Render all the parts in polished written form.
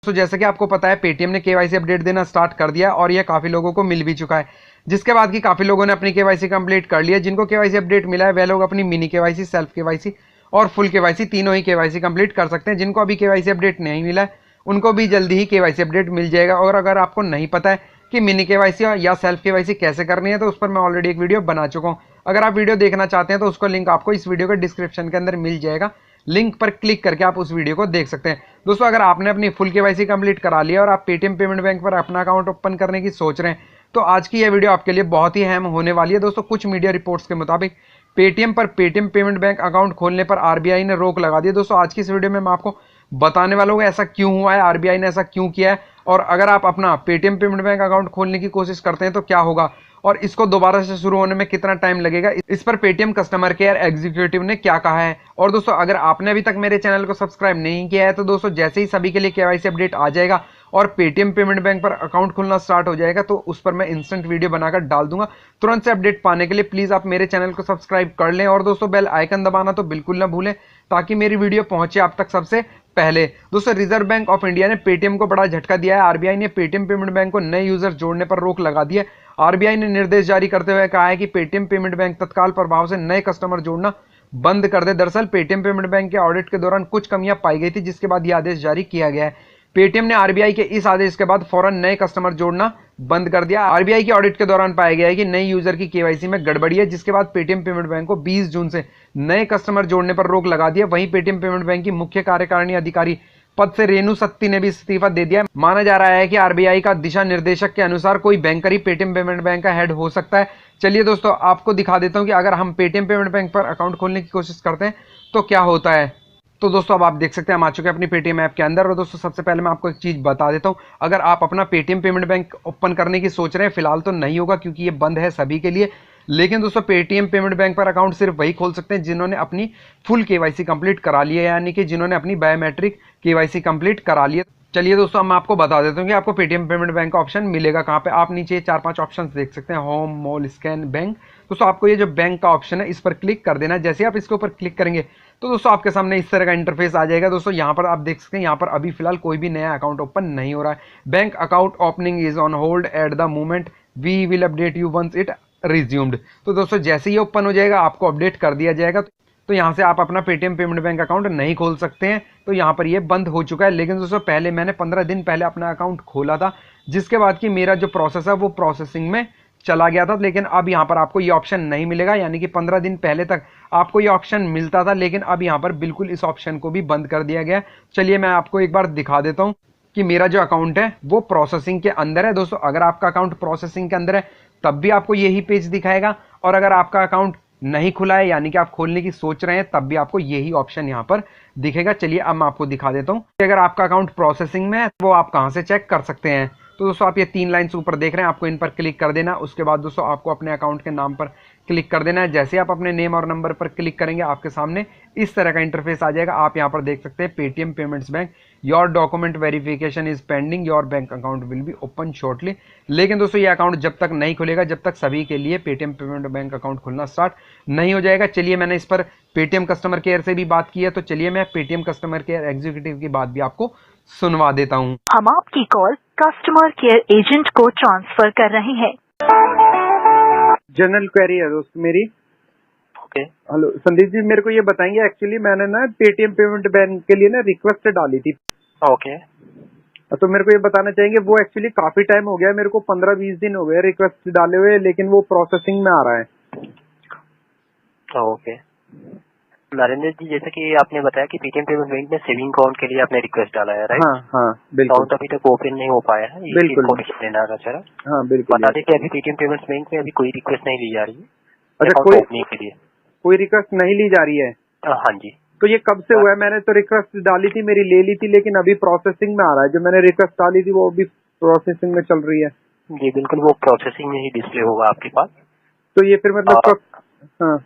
तो जैसे कि आपको पता है पेटीएम ने केवाईसी अपडेट देना स्टार्ट कर दिया और यह काफी लोगों को मिल भी चुका है, जिसके बाद की काफी लोगों ने अपनी केवाईसी कंप्लीट कर लिया। जिनको केवाईसी अपडेट मिला है वह लोग अपनी मिनी केवाईसी, सेल्फ केवाईसी और फुल केवाईसी तीनों ही केवाईसी कंप्लीट कर सकते हैं। जिनको अभी केवाईसी अपडेट नहीं मिला है उनको भी जल्दी ही केवाईसी अपडेट मिल जाएगा। और अगर आपको नहीं पता है कि मिनी केवाईसी या सेल्फ केवाईसी कैसे करनी है तो उस पर मैं ऑलरेडी एक वीडियो बना चुका हूं। अगर आप वीडियो देखना चाहते हैं तो उसका लिंक आपको इस वीडियो के डिस्क्रिप्शन के अंदर मिल जाएगा। लिंक पर क्लिक करके आप उस वीडियो को देख सकते हैं। दोस्तों अगर आपने अपनी फुल केवाईसी कंप्लीट करा लिया और आप पेटीएम पेमेंट बैंक पर अपना अकाउंट ओपन करने की सोच रहे हैं तो आज की यह वीडियो आपके लिए बहुत ही अहम होने वाली है। दोस्तों कुछ मीडिया रिपोर्ट्स के मुताबिक पेटीएम पर पेटीएम पेमेंट बैंक अकाउंट खोलने पर आरबीआई ने रोक लगा दी है। दोस्तों आज की इस वीडियो में मैं आपको बताने वाला हूँ ऐसा क्यों हुआ है, आरबीआई ने ऐसा क्यों किया है, और अगर आप अपना पेटीएम पेमेंट बैंक अकाउंट खोलने की कोशिश करते हैं तो क्या होगा और इसको दोबारा से शुरू होने में कितना टाइम लगेगा, इस पर पेटीएम कस्टमर केयर एग्जीक्यूटिव ने क्या कहा है। और दोस्तों अगर आपने अभी तक मेरे चैनल को सब्सक्राइब नहीं किया है तो दोस्तों जैसे ही सभी के लिए केवाईसी अपडेट आ जाएगा और पेटीएम पेमेंट बैंक पर अकाउंट खुलना स्टार्ट हो जाएगा तो उस पर मैं इंस्टेंट वीडियो बनाकर डाल दूंगा। तुरंत से अपडेट पाने के लिए प्लीज आप मेरे चैनल को सब्सक्राइब कर लें और दोस्तों बेल आइकन दबाना तो बिल्कुल ना भूलें ताकि मेरी वीडियो पहुंचे आप तक सबसे पहले। दोस्तों रिजर्व बैंक ऑफ इंडिया ने पेटीएम को बड़ा झटका दिया है। आरबीआई ने पेटीएम पेमेंट बैंक को नए यूजर जोड़ने पर रोक लगा दी है। आरबीआई ने निर्देश जारी करते हुए कहा है कि पेटीएम पेमेंट बैंक तत्काल प्रभाव से नए कस्टमर जोड़ना बंद कर दे। दरअसल पेटीएम पेमेंट बैंक के ऑडिट के दौरान कुछ कमियां पाई गई थी जिसके बाद यह आदेश जारी किया गया है। पेटीएम ने आरबीआई के इस आदेश के बाद फौरन नए कस्टमर जोड़ना बंद कर दिया। आरबीआई के ऑडिट के दौरान पाया गया है कि नए यूजर की केवाईसी में गड़बड़ी है, जिसके बाद पेटीएम पेमेंट बैंक को 20 जून से नए कस्टमर जोड़ने पर रोक लगा दी है। वहीं पेटीएम पेमेंट बैंक की मुख्य कार्यकारिणी अधिकारी पद से रेणु सत्ती ने भी इस्तीफा दे दिया। माना जा रहा है कि आरबीआई का दिशा निर्देशक के अनुसार कोई बैंकर ही पेटीएम पेमेंट बैंक का हेड हो सकता है। चलिए दोस्तों आपको दिखा देता हूं कि अगर हम पेटीएम पेमेंट बैंक पर अकाउंट खोलने की कोशिश करते हैं तो क्या होता है। तो दोस्तों अब आप देख सकते हैं हम आ चुके हैं अपनी पेटीएम ऐप के अंदर। और दोस्तों सबसे पहले मैं आपको एक चीज बता देता हूं, अगर आप अपना पेटीएम पेमेंट बैंक ओपन करने की सोच रहे हैं, फिलहाल तो नहीं होगा क्योंकि ये बंद है सभी के लिए, लेकिन दोस्तों पेटीएम पेमेंट बैंक पर अकाउंट सिर्फ वही खोल सकते हैं जिन्होंने अपनी फुल केवाईसी कंप्लीट करा ली है, यानी कि जिन्होंने अपनी बायोमेट्रिक केवाईसी कंप्लीट करा ली है। चलिए दोस्तों मैं आपको बता देता हूँ कि आपको पेटीएम पेमेंट बैंक का ऑप्शन मिलेगा कहाँ पे। आप नीचे 4-5 ऑप्शंस देख सकते हैं, होम, मॉल, स्कैन, बैंक। दोस्तों आपको ये जो बैंक का ऑप्शन है इस पर क्लिक कर देना है। जैसे आप इसके ऊपर क्लिक करेंगे तो दोस्तों आपके सामने इस तरह का इंटरफेस आ जाएगा। दोस्तों यहाँ पर आप देख सकते हैं यहाँ पर अभी फिलहाल कोई भी नया अकाउंट ओपन नहीं हो रहा है। Bank account opening is on hold at the moment, we will update you once it resumed. तो दोस्तों जैसे ही ओपन हो जाएगा आपको अपडेट कर दिया जाएगा। तो यहाँ से आप अपना पेटीएम पेमेंट बैंक अकाउंट नहीं खोल सकते हैं, तो यहाँ पर ये बंद हो चुका है। लेकिन दोस्तों पहले मैंने 15 दिन पहले अपना अकाउंट खोला था, जिसके बाद कि मेरा जो प्रोसेस है वो प्रोसेसिंग में चला गया था। लेकिन अब यहाँ पर आपको ये ऑप्शन नहीं मिलेगा, यानी कि 15 दिन पहले तक आपको ये ऑप्शन मिलता था, लेकिन अब यहाँ पर बिल्कुल इस ऑप्शन को भी बंद कर दिया गया। चलिए मैं आपको एक बार दिखा देता हूँ कि मेरा जो अकाउंट है वो प्रोसेसिंग के अंदर है। दोस्तों अगर आपका अकाउंट प्रोसेसिंग के अंदर है तब भी आपको यही पेज दिखाएगा, और अगर आपका अकाउंट नहीं खुला है यानी कि आप खोलने की सोच रहे हैं तब भी आपको यही ऑप्शन यहाँ पर दिखेगा। चलिए अब मैं आपको दिखा देता हूँ कि अगर आपका अकाउंट प्रोसेसिंग में है तो वो आप कहाँ से चेक कर सकते हैं। तो दोस्तों आप ये 3 लाइन्स ऊपर देख रहे हैं, आपको इन पर क्लिक कर देना। उसके बाद दोस्तों आपको अपने अकाउंट के नाम पर क्लिक कर देना है। जैसे आप अपने नेम और नंबर पर क्लिक करेंगे आपके सामने इस तरह का इंटरफेस आ जाएगा। आप यहाँ पर देख सकते हैं Paytm payments bank, your document verification is pending, your bank account will be open shortly. लेकिन दोस्तों ये अकाउंट जब तक नहीं खुलेगा जब तक सभी के लिए पेटीएम पेमेंट बैंक अकाउंट खुलना स्टार्ट नहीं हो जाएगा। चलिए मैंने इस पर पेटीएम कस्टमर केयर से भी बात की है, तो चलिए मैं पेटीएम कस्टमर केयर एग्जीक्यूटिव की बात भी आपको सुनवा देता हूँ। हम आपकी कॉल कस्टमर केयर एजेंट को ट्रांसफर कर रहे हैं। जनरल क्वेरी है दोस्त मेरी। ओके हेलो संदीप जी, मेरे को ये बताएंगे, एक्चुअली मैंने ना पेटीएम पेमेंट बैंक के लिए ना रिक्वेस्ट डाली थी। ओके तो मेरे को ये बताना चाहेंगे, वो एक्चुअली काफी टाइम हो गया, मेरे को 15-20 दिन हो गए रिक्वेस्ट डाले हुए, लेकिन वो प्रोसेसिंग में आ रहा है। ओके नरेंद्र जी, जैसे कि आपने बताया कि पेटीएम पेमेंट बैंक में सेविंग अकाउंट के लिए आपने रिक्वेस्ट डाला है, राइट? हाँ बिल्कुल। अकाउंट अभी तक ओपन नहीं हो पाया है, बिल्कुल लेना था सर। हाँ बिल्कुल। बता दें कि अभी पेटीएम पेमेंट्स बैंक में अभी कोई रिक्वेस्ट नहीं ली जा रही है। अच्छा, कोई के लिए कोई रिक्वेस्ट नहीं ली जा रही है? हाँ जी। तो ये कब से हुआ है? मैंने तो रिक्वेस्ट डाली थी, मेरी ले ली थी, लेकिन अभी प्रोसेसिंग में आ रहा है। जो मैंने रिक्वेस्ट डाली थी वो अभी प्रोसेसिंग में चल रही है। जी बिल्कुल, वो प्रोसेसिंग में ही डिस्प्ले होगा आपके पास। तो ये फिर मतलब हाँ,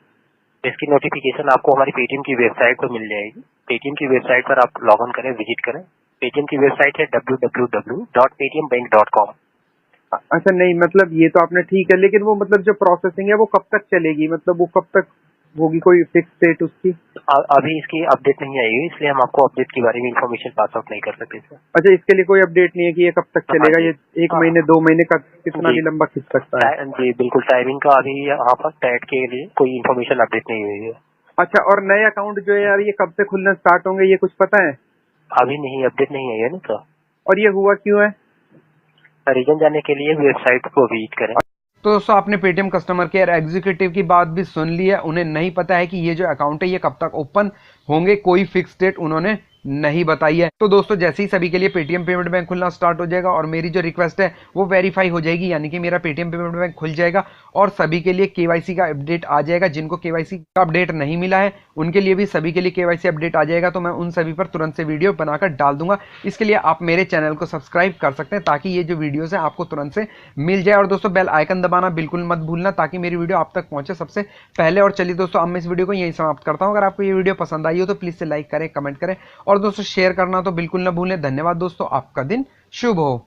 इसकी नोटिफिकेशन आपको हमारी पेटीएम की वेबसाइट पर मिल जाएगी। पेटीएम की वेबसाइट पर आप लॉग इन करें, विजिट करें। पेटीएम की वेबसाइट है www.paytmbank.com। अच्छा नहीं, मतलब ये तो आपने ठीक है, लेकिन वो मतलब जो प्रोसेसिंग है वो कब तक चलेगी, मतलब वो कब तक होगी कोई फिक्स डेट उसकी? अभी इसकी अपडेट नहीं आई है, इसलिए हम आपको अपडेट के बारे में इन्फॉर्मेशन पास आउट नहीं कर सकते सर। अच्छा, इसके लिए कोई अपडेट नहीं है कि ये कब तक चलेगा? ये 1 महीने 2 महीने का कितना भी लंबा खिंच सकता है? जी बिल्कुल, टाइमिंग का अभी यहाँ पर टैट के लिए कोई इन्फॉर्मेशन अपडेट नहीं हुई है। अच्छा, और नए अकाउंट जो है यार ये कब से खुलना स्टार्ट होंगे, ये कुछ पता है? अभी नहीं, अपडेट नहीं आई है ना सर। और ये हुआ क्यों है? रीजन जानने के लिए वेबसाइट को विजिट करें। तो दोस्तों, आपने पेटीएम कस्टमर केयर एग्जीक्यूटिव की बात भी सुन ली है। उन्हें नहीं पता है कि ये जो अकाउंट है ये कब तक ओपन होंगे, कोई फिक्स डेट उन्होंने नहीं बताई है। तो दोस्तों, जैसे ही सभी के लिए पेटीएम पेमेंट बैंक खुलना स्टार्ट हो जाएगा और मेरी जो रिक्वेस्ट है वो वेरीफाई हो जाएगी, यानी कि मेरा पेटीएम पेमेंट बैंक खुल जाएगा और सभी के लिए केवाईसी का अपडेट आ जाएगा। जिनको केवाईसी का अपडेट नहीं मिला है उनके लिए भी सभी के लिए केवाईसी अपडेट आ जाएगा। तो मैं उन सभी पर तुरंत से वीडियो बनाकर डाल दूंगा। इसके लिए आप मेरे चैनल को सब्सक्राइब कर सकते हैं ताकि ये जो वीडियोस है आपको तुरंत से मिल जाए। और दोस्तों, बेल आइकन दबाना बिल्कुल मत भूलना ताकि मेरी वीडियो आप तक पहुंचे सबसे पहले। और चलिए दोस्तों, अब मैं इस वीडियो को यहीं समाप्त करता हूं। अगर आपको ये वीडियो पसंद आई हो तो प्लीज से लाइक करें, कमेंट करें और दोस्तों शेयर करना तो बिल्कुल ना भूलें। धन्यवाद दोस्तों, आपका दिन शुभ हो।